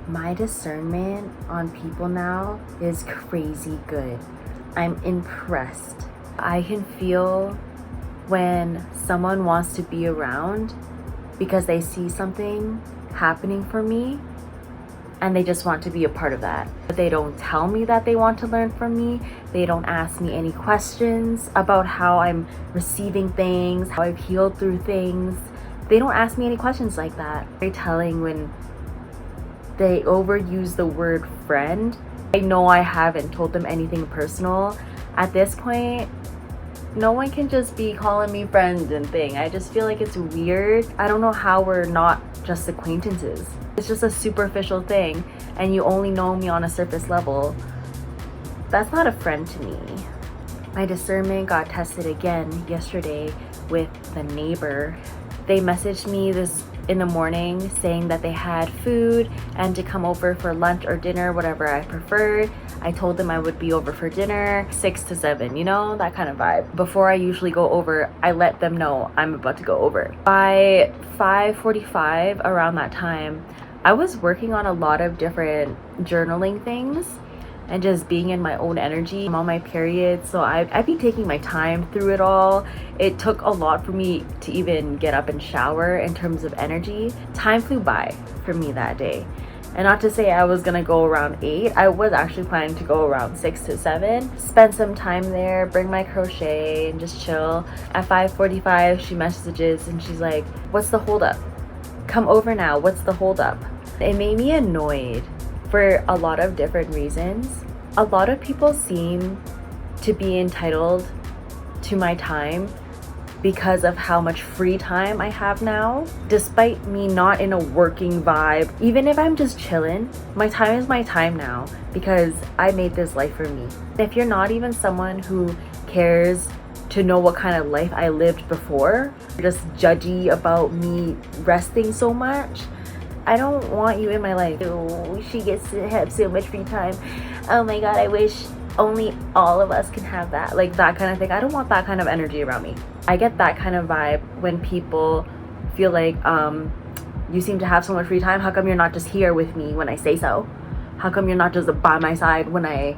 My discernment on people now is crazy good. I'm impressed. I can feel when someone wants to be around because they see something happening for me and they just want to be a part of that. But they don't tell me that they want to learn from me. They don't ask me any questions about how I'm receiving things, how I've healed through things. They don't ask me any questions like that. Very telling when they overuse the word friend. I know I haven't told them anything personal. At this point, no one can just be calling me friend and thing. I just feel like it's weird. I don't know how we're not just acquaintances. It's just a superficial thing and you only know me on a surface level. That's not a friend to me. My discernment got tested again yesterday with the neighbor. They messaged me this in the morning saying that they had food and to come over for lunch or dinner, whatever I preferred. I told them I would be over for dinner 6 to 7, you know, that kind of vibe. Before I usually go over, I let them know I'm about to go over. By 5:45, around that time, I was working on a lot of different journaling things and just being in my own energy. I'm on my period, so I'd be taking my time through it all. It took a lot for me to even get up and shower in terms of energy. Time flew by for me that day. And not to say I was gonna go around 8, I was actually planning to go around 6 to 7, spend some time there, bring my crochet and just chill. At 5:45, she messages and she's like, "What's the holdup? Come over now, what's the holdup?" It made me annoyed for a lot of different reasons. A lot of people seem to be entitled to my time because of how much free time I have now, despite me not in a working vibe. Even if I'm just chilling, my time is my time now because I made this life for me. If you're not even someone who cares to know what kind of life I lived before, you're just judgy about me resting so much, I don't want you in my life. Oh, she gets to have so much free time. Oh my god, I wish only all of us can have that. Like that kind of thing. I don't want that kind of energy around me. I get that kind of vibe when people feel like, you seem to have so much free time. How come you're not just here with me when I say so? How come you're not just by my side when I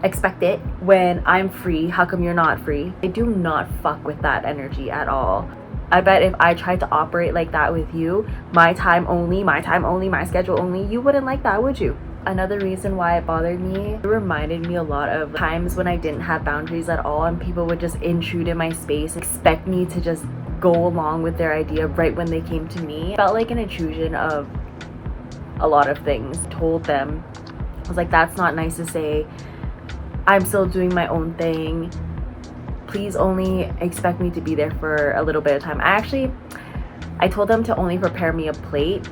expect it? When I'm free, how come you're not free? I do not fuck with that energy at all. I bet if I tried to operate like that with you, my time only, my schedule only, you wouldn't like that, would you? Another reason why it bothered me, it reminded me a lot of times when I didn't have boundaries at all and people would just intrude in my space, expect me to just go along with their idea right when they came to me. It felt like an intrusion of a lot of things. Told them, I was like, that's not nice to say. I'm still doing my own thing. Please only expect me to be there for a little bit of time. I told them to only prepare me a plate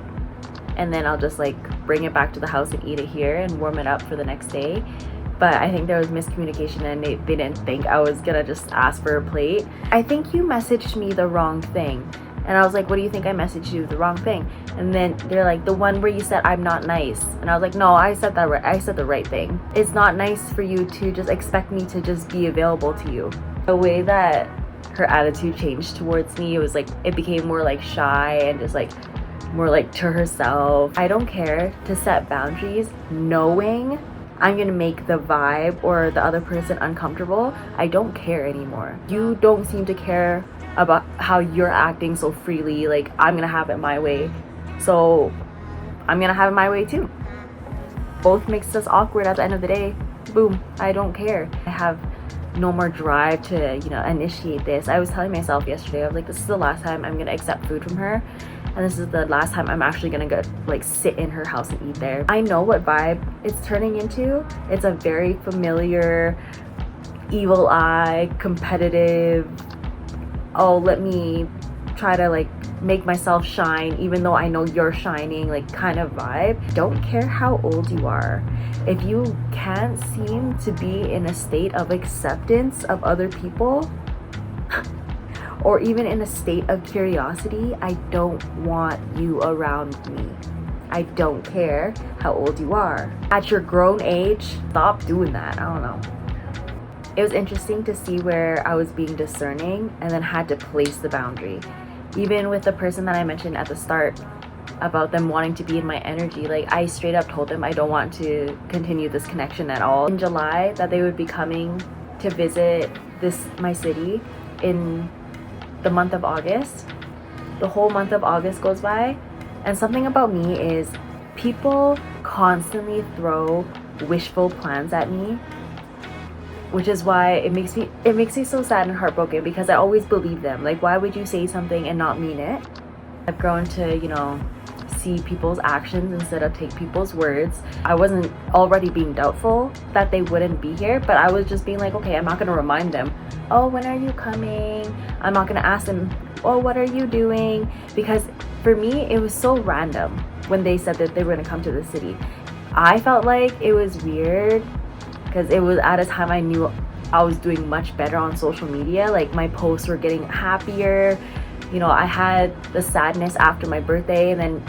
and then I'll just like bring it back to the house and eat it here and warm it up for the next day. But I think there was miscommunication and they didn't think I was gonna just ask for a plate. I think you messaged me the wrong thing. And I was like, what do you think I messaged you the wrong thing? And then they're like, the one where you said I'm not nice. And I was like, no, I said that right. I said the right thing. It's not nice for you to just expect me to just be available to you. The way that her attitude changed towards me, it was like, it became more like shy and just like more like to herself. I don't care to set boundaries knowing I'm gonna make the vibe or the other person uncomfortable. I don't care anymore. You don't seem to care about how you're acting so freely. Like, I'm gonna have it my way, so I'm gonna have it my way too. Both makes us awkward at the end of the day. Boom, I don't care. I have no more drive to, initiate this. I was telling myself yesterday, I was like, this is the last time I'm gonna accept food from her, and this is the last time I'm actually gonna go like sit in her house and eat there. I know what vibe it's turning into. It's a very familiar, evil eye, competitive, oh, let me try to like make myself shine even though I know you're shining, like kind of vibe. Don't care how old you are. If you can't seem to be in a state of acceptance of other people or even in a state of curiosity, I don't want you around me. I don't care how old you are. At your grown age, stop doing that. I don't know. It was interesting to see where I was being discerning and then had to place the boundary. Even with the person that I mentioned at the start about them wanting to be in my energy. Like, I straight up told them I don't want to continue this connection at all. In July, that they would be coming to visit my city in the month of August. The whole month of August goes by, and something about me is people constantly throw wishful plans at me, which is why it makes me so sad and heartbroken, because I always believe them. Like, why would you say something and not mean it? I've grown to, you know, see people's actions instead of take people's words. I wasn't already being doubtful that they wouldn't be here, but I was just being like, okay, I'm not gonna remind them, oh, when are you coming? I'm not gonna ask them, oh, what are you doing? Because for me, it was so random when they said that they were gonna come to the city. I felt like it was weird because it was at a time I knew I was doing much better on social media. Like, my posts were getting happier. You know, I had the sadness after my birthday, and then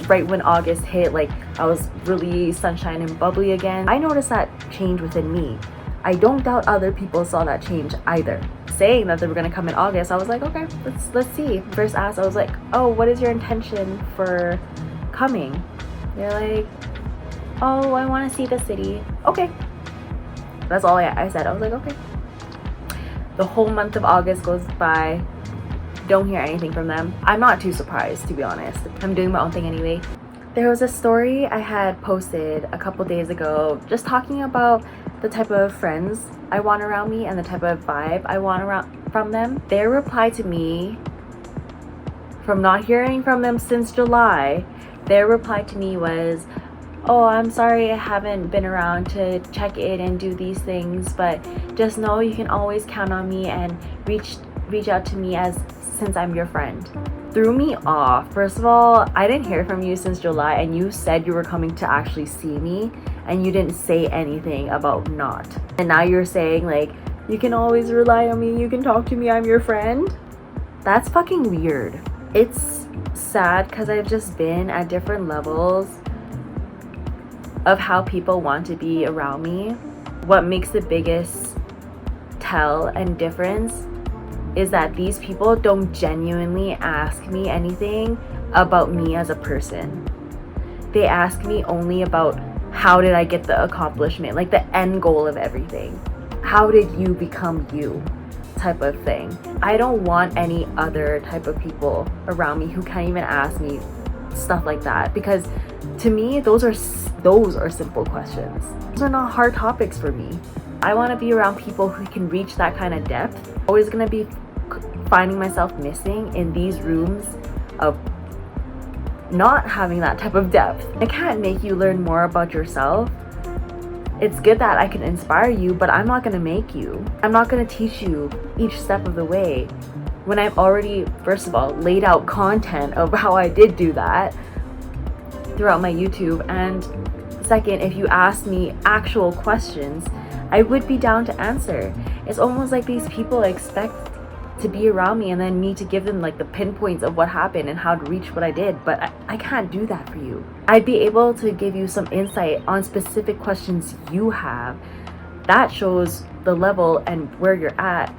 right when August hit, like, I was really sunshine and bubbly again. I noticed that change within me. I don't doubt other people saw that change either. Saying that they were gonna come in August, I was like, okay, let's see. First asked, I was like, oh, what is your intention for coming? They're like, oh, I want to see the city. Okay. That's all I said. I was like, okay. The whole month of August goes by. Don't hear anything from them. I'm not too surprised, to be honest. I'm doing my own thing anyway. There was a story I had posted a couple days ago just talking about the type of friends I want around me and the type of vibe I want from them. Their reply to me, from not hearing from them since July, their reply to me was, oh, I'm sorry I haven't been around to check in and do these things, but just know you can always count on me and reach out to me since I'm your friend. Threw me off. First of all, I didn't hear from you since July, and you said you were coming to actually see me, and you didn't say anything about not. And now you're saying, like, you can always rely on me, you can talk to me, I'm your friend. That's fucking weird. It's sad because I've just been at different levels of how people want to be around me. What makes the biggest tell and difference is that these people don't genuinely ask me anything about me as a person. They ask me only about how did I get the accomplishment, like the end goal of everything. How did you become you? Type of thing. I don't want any other type of people around me who can't even ask me stuff like that, because to me, those are simple questions. Those are not hard topics for me. I want to be around people who can reach that kind of depth. I'm always gonna be finding myself missing in these rooms of not having that type of depth. I can't make you learn more about yourself. It's good that I can inspire you, but I'm not gonna make you. I'm not gonna teach you each step of the way when I've already, first of all, laid out content of how I did do that throughout my YouTube. And second, if you ask me actual questions, I would be down to answer. It's almost like these people expect to be around me and then me to give them like the pinpoints of what happened and how to reach what I did, but I can't do that for you. I'd be able to give you some insight on specific questions you have. That shows the level and where you're at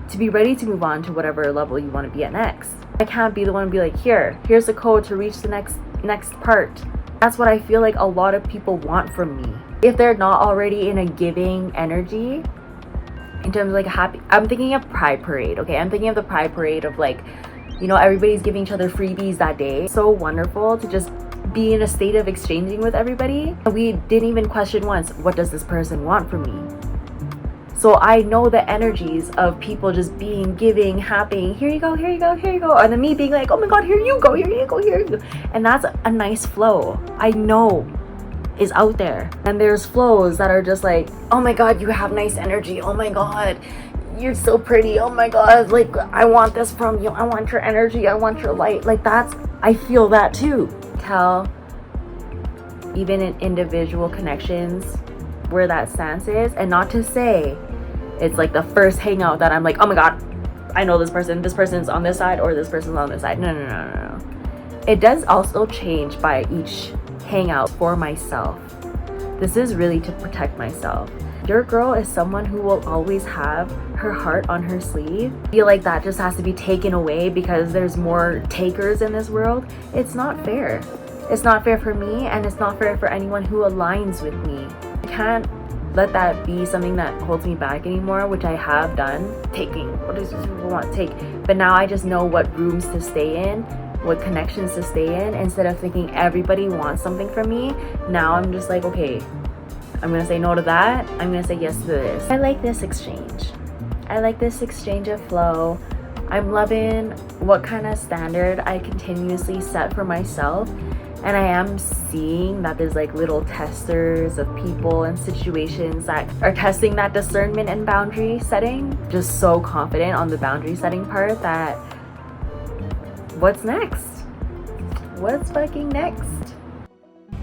to be ready to move on to whatever level you want to be at next. I can't be the one to be like, here's the code to reach the next part. That's what I feel like a lot of people want from me. If they're not already in a giving energy, in terms of like happy, I'm thinking of Pride Parade, okay? I'm thinking of the Pride Parade of like, you know, everybody's giving each other freebies that day. So wonderful to just be in a state of exchanging with everybody. We didn't even question once, what does this person want from me? So I know the energies of people just being giving, happy, here you go, here you go, here you go. And then me being like, oh my God, here you go, here you go, here you go. And that's a nice flow. I know is out there. And there's flows that are just like, oh my God, you have nice energy. Oh my God, you're so pretty. Oh my God, like I want this from you. I want your energy. I want your light. Like I feel that too. Tell, even in individual connections, where that stance is. And not to say it's like the first hangout that I'm like, oh my God, I know this person's on this side or this person's on this side. No. It does also change by each hangout for myself. This is really to protect myself. Your girl is someone who will always have her heart on her sleeve. I feel like that just has to be taken away because there's more takers in this world. It's not fair. It's not fair for me, and it's not fair for anyone who aligns with me. I can't let that be something that holds me back anymore, which I have done. Taking what does people want to take, but now I just know what rooms to stay in, what connections to stay in, instead of thinking everybody wants something from me. Now I'm just like, okay, I'm gonna say no to that, I'm gonna say yes to this. I like this exchange. I like this exchange of flow. I'm loving what kind of standard I continuously set for myself, and I am seeing that there's like little testers of people and situations that are testing that discernment and boundary setting. Just so confident on the boundary setting part that what's next? What's fucking next?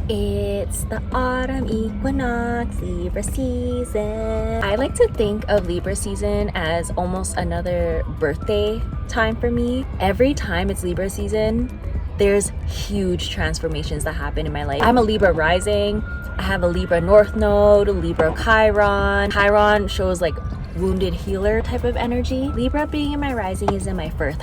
It's the autumn equinox, Libra season. I like to think of Libra season as almost another birthday time for me. Every time it's Libra season, there's huge transformations that happen in my life. I'm a Libra rising. I have a Libra North Node, a Libra Chiron. Chiron shows like wounded healer type of energy. Libra being in my rising is in my first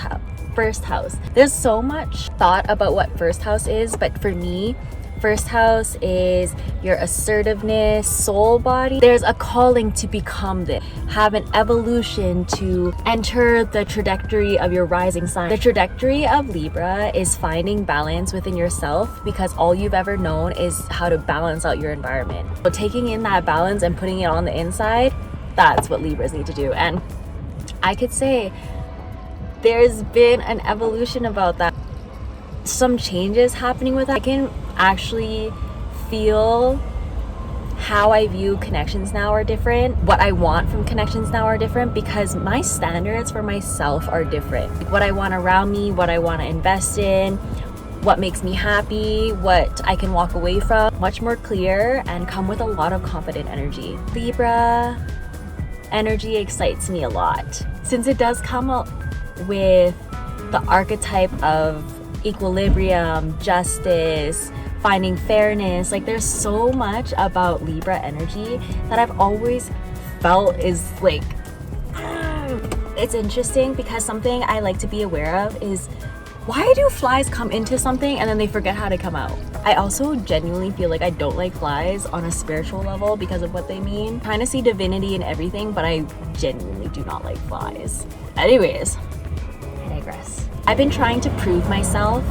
house. There's so much thought about what first house is, but for me, first house is your assertiveness, soul body. There's a calling to become this, have an evolution to enter the trajectory of your rising sign. The trajectory of Libra is finding balance within yourself, because all you've ever known is how to balance out your environment. So taking in that balance and putting it on the inside, that's what Libras need to do. And I could say there's been an evolution about that. Some changes happening with that. I can actually feel how I view connections now are different. What I want from connections now are different, because my standards for myself are different. What I want around me, what I want to invest in, what makes me happy, what I can walk away from, much more clear and come with a lot of confident energy. Libra energy excites me a lot, since it does come up with the archetype of equilibrium, justice, finding fairness. Like, there's so much about Libra energy that I've always felt is like, it's interesting, because something I like to be aware of is, why do flies come into something and then they forget how to come out? I also genuinely feel like I don't like flies on a spiritual level because of what they mean. I'm trying to see divinity in everything, but I genuinely do not like flies. Anyways, I digress. I've been trying to prove myself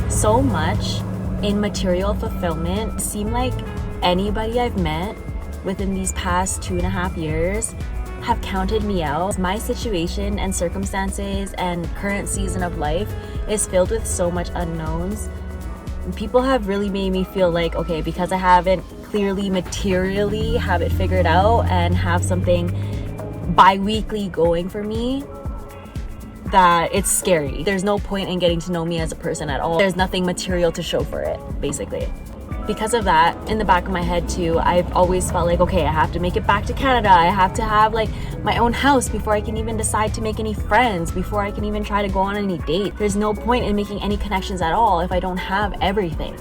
so much in material fulfillment. It seemed like anybody I've met within these past 2.5 years have counted me out. My situation and circumstances and current season of life is filled with so much unknowns. People have really made me feel like, okay, because I haven't clearly materially have it figured out and have something bi-weekly going for me, that it's scary. There's no point in getting to know me as a person at all. There's nothing material to show for it, basically. Because of that, in the back of my head too, I've always felt like, okay, I have to make it back to Canada. I have to have like my own house before I can even decide to make any friends, before I can even try to go on any date. There's no point in making any connections at all if I don't have everything.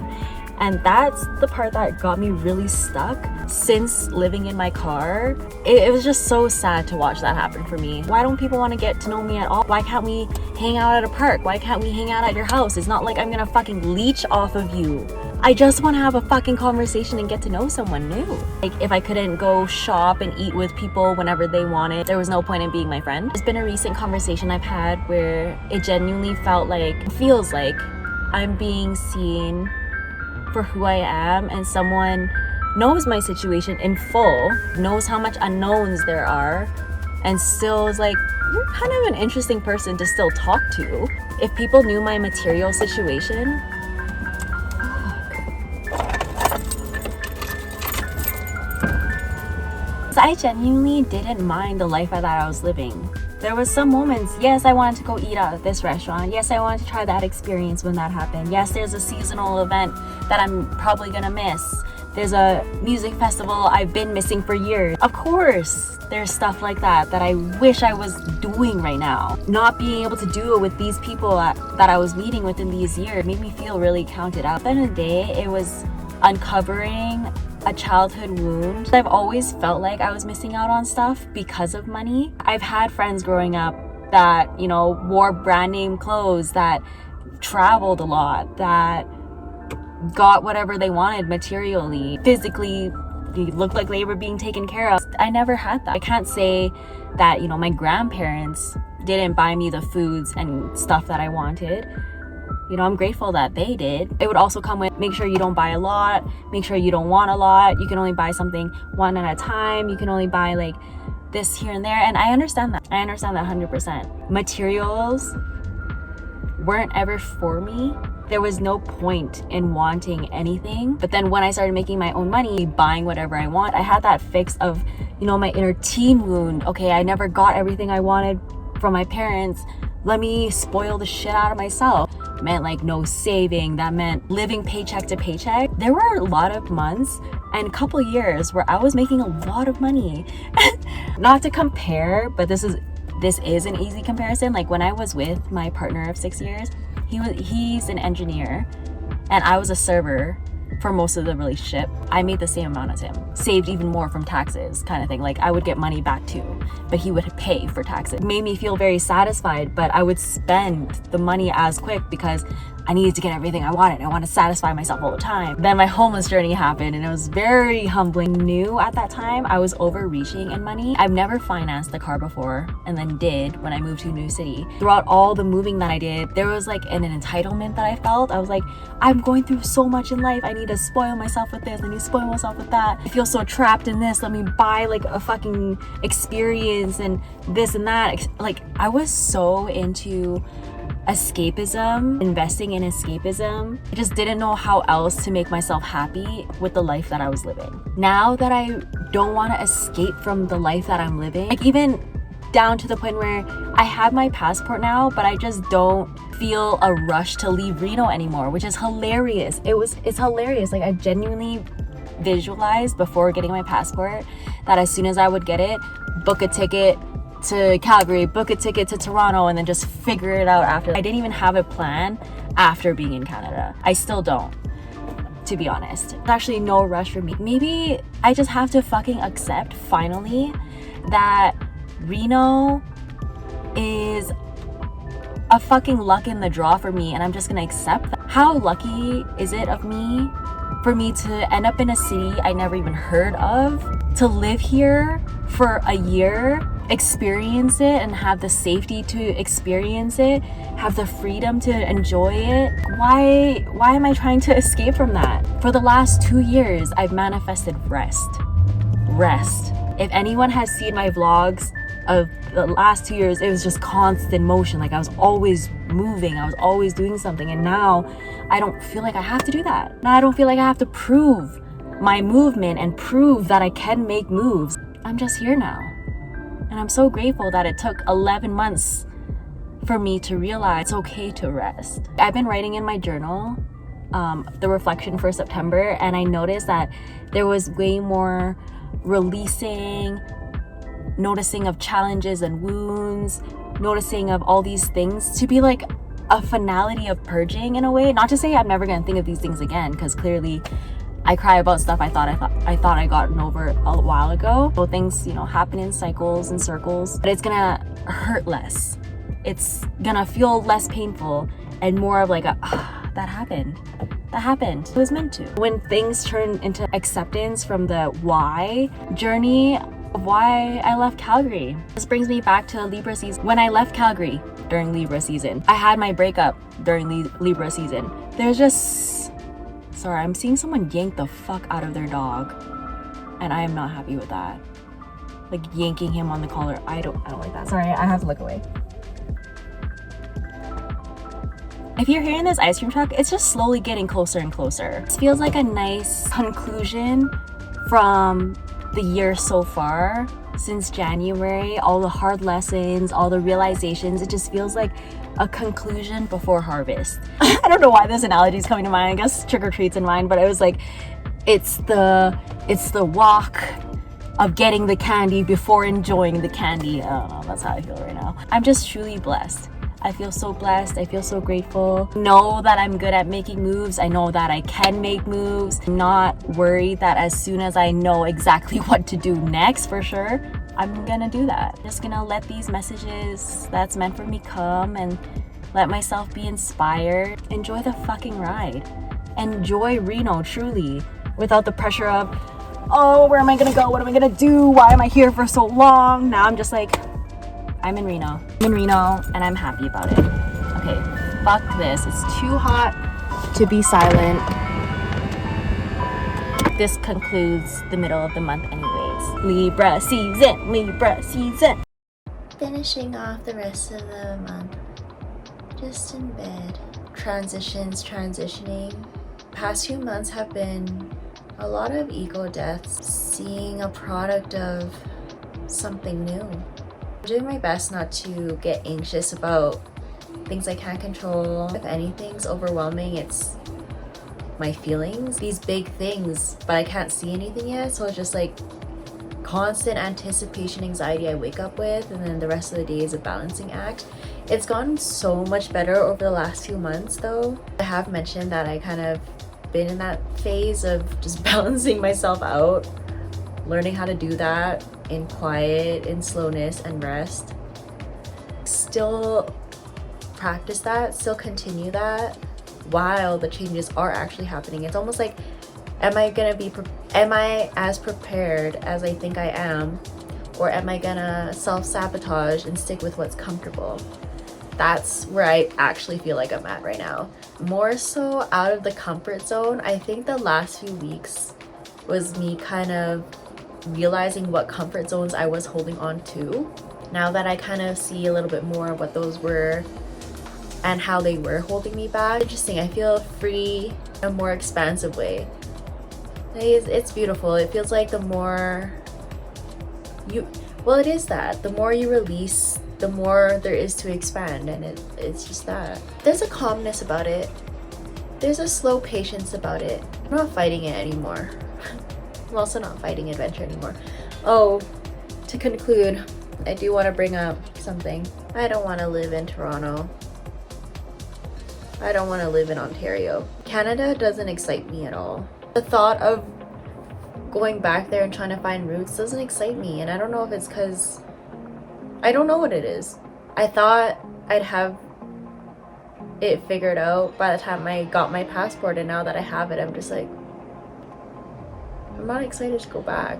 And that's the part that got me really stuck since living in my car. It was just so sad to watch that happen for me. Why don't people want to get to know me at all? Why can't we hang out at a park? Why can't we hang out at your house? It's not like I'm gonna fucking leech off of you. I just want to have a fucking conversation and get to know someone new. Like, if I couldn't go shop and eat with people whenever they wanted, there was no point in being my friend. There's been a recent conversation I've had where it genuinely feels like I'm being seen for who I am, and someone knows my situation in full, knows how much unknowns there are, and still is like, you're kind of an interesting person to still talk to. If people knew my material situation, I genuinely didn't mind the life I thought I was living. There was some moments, yes, I wanted to go eat out at this restaurant. Yes, I wanted to try that experience when that happened. Yes, there's a seasonal event that I'm probably gonna miss. There's a music festival I've been missing for years. Of course, there's stuff like that I wish I was doing right now. Not being able to do it with these people that I was meeting within these years made me feel really counted out. At the end of the day, it was uncovering a childhood wound. I've always felt like I was missing out on stuff because of money. I've had friends growing up that, you know, wore brand name clothes, that traveled a lot, that got whatever they wanted materially, physically, looked like they were being taken care of. I never had that. I can't say that, you know, my grandparents didn't buy me the foods and stuff that I wanted. You know, I'm grateful that they did. It would also come with, make sure you don't buy a lot, make sure you don't want a lot, you can only buy something one at a time, you can only buy like this here and there. And I understand that 100%. Materials weren't ever for me. There was no point in wanting anything. But then when I started making my own money, buying whatever I want, I had that fix of, you know, my inner teen wound. Okay, I never got everything I wanted from my parents. Let me spoil the shit out of myself. It meant like no saving. That meant living paycheck to paycheck. There were a lot of months and a couple years where I was making a lot of money. Not to compare, but this is an easy comparison. Like when I was with my partner of 6 years, he's an engineer and I was a server for most of the relationship. I made the same amount as him, saved even more from taxes kind of thing. Like I would get money back too, but he would pay for taxes. It made me feel very satisfied, but I would spend the money as quick because I needed to get everything I wanted. I want to satisfy myself all the time. Then my homeless journey happened and it was very humbling. Knew at that time I was overreaching in money. I've never financed a car before and then did when I moved to a new city. Throughout all the moving that I did, there was like an entitlement that I felt. I was like, I'm going through so much in life. I need to spoil myself with this. I need to spoil myself with that. I feel so trapped in this. Let me buy like a fucking experience and this and that. Like I was so into escapism, investing in escapism. I just didn't know how else to make myself happy with the life that I was living. Now that I don't want to escape from the life that I'm living, like even down to the point where I have my passport now, but I just don't feel a rush to leave Reno anymore, which is hilarious. It's hilarious. Like I genuinely visualized before getting my passport that as soon as I would get it, book a ticket to Calgary, book a ticket to Toronto, and then just figure it out after. I didn't even have a plan after being in Canada. I still don't, to be honest. There's actually no rush for me. Maybe I just have to fucking accept finally that Reno is a fucking luck in the draw for me, and I'm just gonna accept that. How lucky is it of me for me to end up in a city I never even heard of, to live here for a year, experience it and have the safety to experience it, have the freedom to enjoy it. Why am I trying to escape from that? For the last 2 years, I've manifested rest. If anyone has seen my vlogs of the last 2 years, it was just constant motion. Like I was always moving, I was always doing something, and now I don't feel like I have to do that. Now I don't feel like I have to prove my movement and prove that I can make moves. I'm just here now. And I'm so grateful that it took 11 months for me to realize it's okay to rest. I've been writing in my journal, the reflection for September, and I noticed that there was way more releasing, noticing of challenges and wounds, noticing of all these things, to be like a finality of purging in a way. Not to say I'm never gonna think of these things again, because clearly I cry about stuff I thought I gotten over a while ago. So things, you know, happen in cycles and circles, but it's gonna hurt less. It's gonna feel less painful and more of like that happened. It was meant to. When things turn into acceptance from the why journey of why I left Calgary. This brings me back to Libra season. When I left Calgary during Libra season, I had my breakup during Libra season. There's just, sorry, I'm seeing someone yank the fuck out of their dog, and I am not happy with that. Like yanking him on the collar. I don't like that. Sorry, I have to look away. If you're hearing this ice cream truck, it's just slowly getting closer and closer. This feels like a nice conclusion from the year so far. Since January, all the hard lessons, all the realizations, it just feels like a conclusion before harvest. I don't know why this analogy is coming to mind. I guess trick or treats in mind, but it was like, it's the walk of getting the candy before enjoying the candy. I don't know, that's how I feel right now. I'm just truly blessed. I feel so blessed. I feel so grateful. Know that I'm good at making moves. I know that I can make moves. I'm not worried that as soon as I know exactly what to do next, for sure, I'm gonna do that. I'm just gonna let these messages that's meant for me come and let myself be inspired. Enjoy the fucking ride. Enjoy Reno, truly, without the pressure of, oh, where am I gonna go? What am I gonna do? Why am I here for so long? Now I'm just like, I'm in Reno. I'm in Reno and I'm happy about it. Okay, fuck this. It's too hot to be silent. This concludes the middle of the month anyways. Libra season, Libra season. Finishing off the rest of the month. Just in bed. Transitioning. Past few months have been a lot of ego deaths. Seeing a product of something new. I'm doing my best not to get anxious about things I can't control. If anything's overwhelming, it's my feelings. These big things, but I can't see anything yet, so it's just like constant anticipation anxiety I wake up with, and then the rest of the day is a balancing act. It's gotten so much better over the last few months though. I have mentioned that I kind of been in that phase of just balancing myself out, learning how to do that in quiet, in slowness and rest. Still practice that, still continue that while the changes are actually happening. It's almost like, am I as prepared as I think I am, or am I gonna self-sabotage and stick with what's comfortable? That's where I actually feel like I'm at right now. More so out of the comfort zone. I think the last few weeks was me kind of realizing what comfort zones I was holding on to. Now that I kind of see a little bit more what those were and how they were holding me back. Interesting, I feel free in a more expansive way. It's beautiful. It feels like the more you, well, it is that. The more you release, the more there is to expand, and it's just that. There's a calmness about it. There's a slow patience about it. I'm not fighting it anymore. I'm also not fighting adventure anymore. Oh, to conclude, I do want to bring up something. I don't want to live in Toronto. I don't want to live in Ontario. Canada doesn't excite me at all. The thought of going back there and trying to find roots doesn't excite me, and I don't know if it's because I don't know what it is. I thought I'd have it figured out by the time I got my passport, and now that I have it, I'm just like, I'm not excited to go back.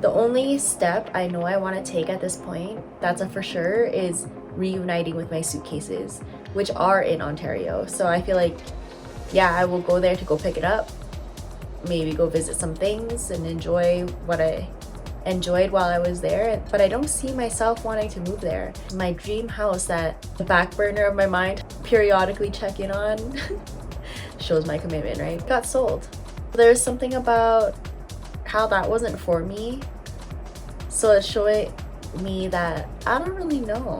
The only step I know I want to take at this point, that's a for sure, is reuniting with my suitcases, which are in Ontario. So I feel like, yeah, I will go there to go pick it up, maybe go visit some things and enjoy what I enjoyed while I was there, but I don't see myself wanting to move there. My dream house, that the back burner of my mind periodically check in on, shows my commitment, right? Got sold. There's something about how that wasn't for me, so it's showing me that I don't really know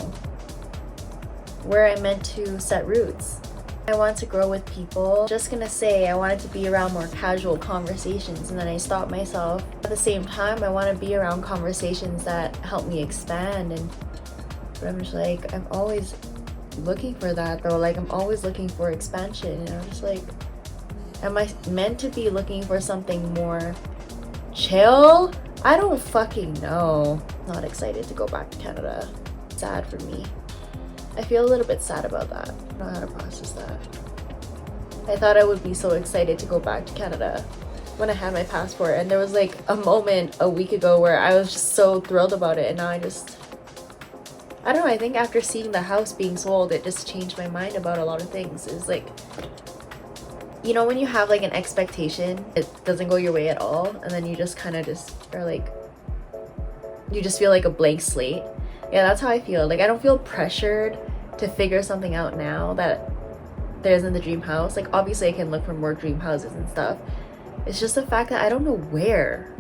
where I'm meant to set roots. I want to grow with people. Just gonna say I wanted to be around more casual conversations, and then I stopped myself. At the same time, I want to be around conversations that help me expand, but I'm just like, I'm always looking for that though. Like, I'm always looking for expansion, and I'm just like, am I meant to be looking for something more chill? I don't fucking know. Not excited to go back to Canada. Sad for me. I feel a little bit sad about that. I don't know how to process that. I thought I would be so excited to go back to Canada when I had my passport, and there was like a moment a week ago where I was just so thrilled about it, and now I don't know, I think after seeing the house being sold, it just changed my mind about a lot of things. It's like, you know, when you have like an expectation, it doesn't go your way at all, and then you just kind of just are like, you just feel like a blank slate. Yeah, that's how I feel. Like, I don't feel pressured to figure something out now that there isn't the dream house. Like, obviously I can look for more dream houses and stuff. It's just the fact that I don't know where.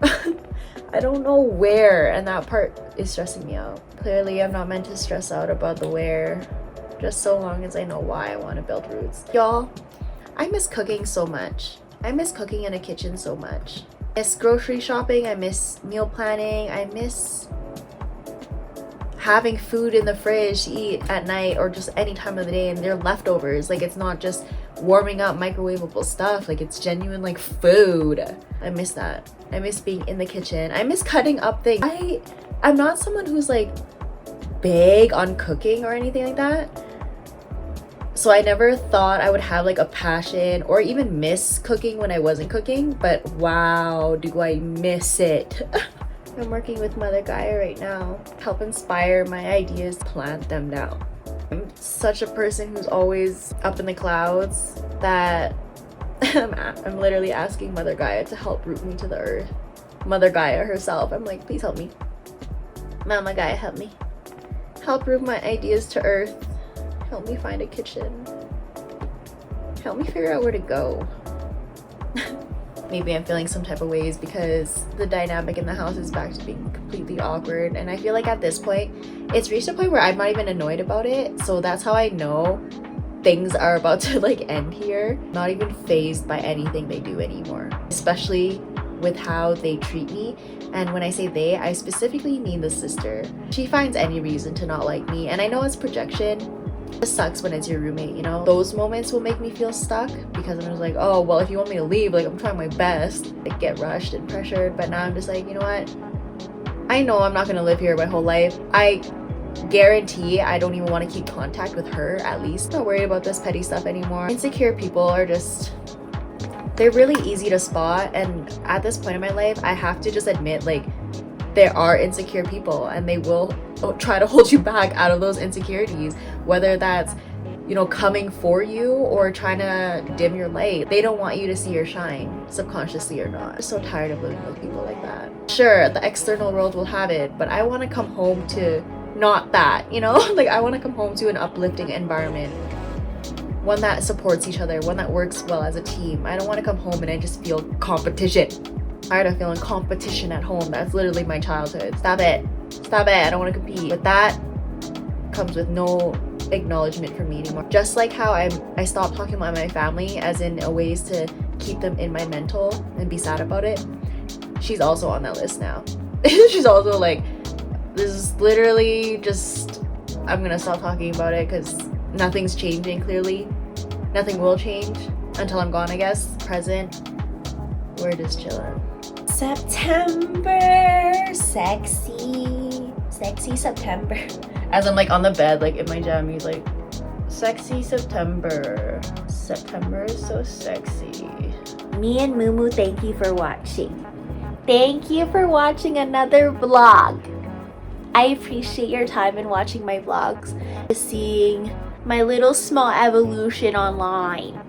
I don't know where, and that part is stressing me out. Clearly I'm not meant to stress out about the where, just so long as I know why I want to build roots. Y'all, I miss cooking so much. I miss cooking in a kitchen so much. I miss grocery shopping, I miss meal planning, I miss having food in the fridge to eat at night or just any time of the day, and they're leftovers. Like, it's not just warming up microwavable stuff, like it's genuine like food. I miss that. I miss being in the kitchen. I miss cutting up things. I'm not someone who's like big on cooking or anything like that, so I never thought I would have like a passion or even miss cooking when I wasn't cooking, but wow, do I miss it. I'm working with Mother Gaia right now, help inspire my ideas, plant them down. I'm such a person who's always up in the clouds that I'm literally asking Mother Gaia to help root me to the earth. Mother Gaia herself, I'm like, please help me. Mama Gaia, help me. Help root my ideas to earth. Help me find a kitchen. Help me figure out where to go. Maybe I'm feeling some type of ways because the dynamic in the house is back to being completely awkward, and I feel like at this point it's reached a point where I'm not even annoyed about it, so that's how I know things are about to like end here. Not even fazed by anything they do anymore, especially with how they treat me. And when I say they, I specifically mean the sister. She finds any reason to not like me, and I know it's projection. It sucks when it's your roommate, you know? Those moments will make me feel stuck because I'm just like, oh, well, if you want me to leave, like, I'm trying my best. I get rushed and pressured, but now I'm just like, you know what? I know I'm not gonna live here my whole life. I guarantee I don't even want to keep contact with her, at least. I'm not worried about this petty stuff anymore. Insecure people are just, they're really easy to spot, and at this point in my life, I have to just admit, like, there are insecure people and they will try to hold you back out of those insecurities, whether that's, you know, coming for you or trying to dim your light. They don't want you to see your shine, subconsciously or not. I'm so tired of living with people like that. Sure, the external world will have it, but I want to come home to not that, you know? Like, I want to come home to an uplifting environment, one that supports each other, one that works well as a team. I don't want to come home and I just feel competition. Tired of feeling competition at home. That's literally my childhood. Stop it. Stop it. I don't want to compete. But that comes with no acknowledgement from me anymore. Just like how I stopped talking about my family as in a ways to keep them in my mental and be sad about it. She's also on that list now. She's also like, this is literally just, I'm gonna stop talking about it because nothing's changing clearly. Nothing will change until I'm gone, I guess. Present, we're just chilling. September, sexy September. As I'm like on the bed, like in my jammies, like sexy September. September is so sexy. Me and Mumu, thank you for watching. Thank you for watching another vlog. I appreciate your time in watching my vlogs, seeing my little small evolution online,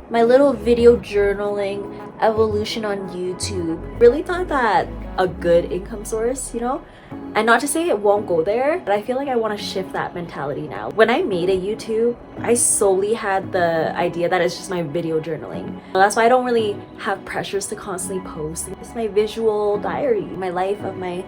my little video journaling evolution on YouTube. Really thought that a good income source, you know? And not to say it won't go there, but I feel like I want to shift that mentality now. When I made a YouTube, I solely had the idea that it's just my video journaling. That's why I don't really have pressures to constantly post. It's my visual diary, my life of me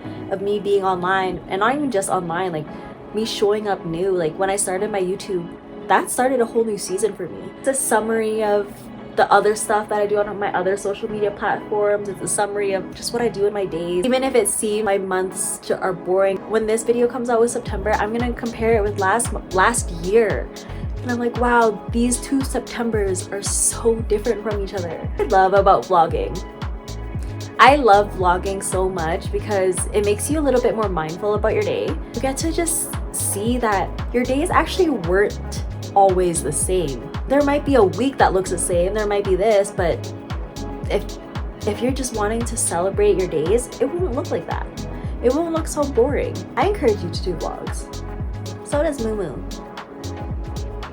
being online, and not even just online, like me showing up new. Like when I started my YouTube, that started a whole new season for me. It's a summary of the other stuff that I do on my other social media platforms. It's a summary of just what I do in my days. Even if it seems my months are boring, when this video comes out with September, I'm gonna compare it with last year. And I'm like, wow, these two Septembers are so different from each other. I love about vlogging. I love vlogging so much because it makes you a little bit more mindful about your day. You get to just see that your days actually weren't always the same. There might be a week that looks the same, there might be this, but if you're just wanting to celebrate your days, it won't look like that. It won't look so boring. I encourage you to do vlogs. So does Mumu.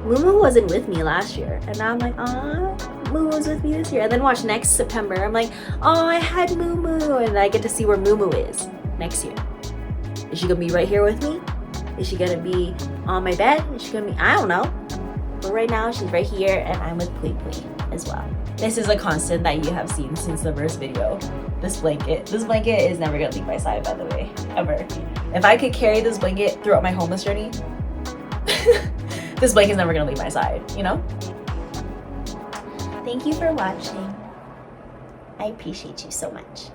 Mumu wasn't with me last year, and now I'm like, ah, Mumu was with me this year. And then watch next September, I'm like, oh, I had Mumu, and I get to see where Mumu is next year. Is she gonna be right here with me? Is she gonna be on my bed? Is she gonna be, I don't know. But right now, she's right here, and I'm with Pui Pui as well. This is a constant that you have seen since the first video. This blanket. This blanket is never gonna leave my side, by the way, ever. If I could carry this blanket throughout my homeless journey, this blanket's never gonna leave my side, you know? Thank you for watching. I appreciate you so much.